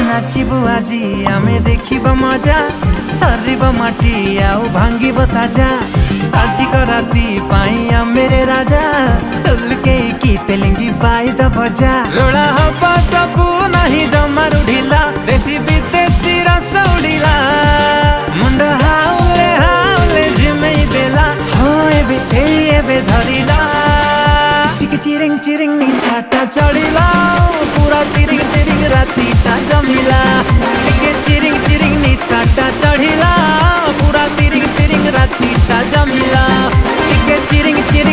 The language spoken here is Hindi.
नाचिबु आजी आमे देखिबा मजा थरिबा माटी आउ भांगिबा ताजा आजी को राती पाई मेरे राजा तुलके की तेलिंगी बाई द बजा लोड़ा हवा सबू नहीं जमार उड़िला देसी विदेशी रस उड़िला मुंड हाउले हाउले झिमेई देला हो एबे धरिला टिक चिरिंग चिरिंग निसाटा चढ़िला पूरा तिरिंग तिरिंग राती ता जमिला टिके चिरिंग चिरिंग निसाटा चढ़िला पूरा तिरिंग तिरिंग राती ता जमिला टिके चिरिंग चिरिंग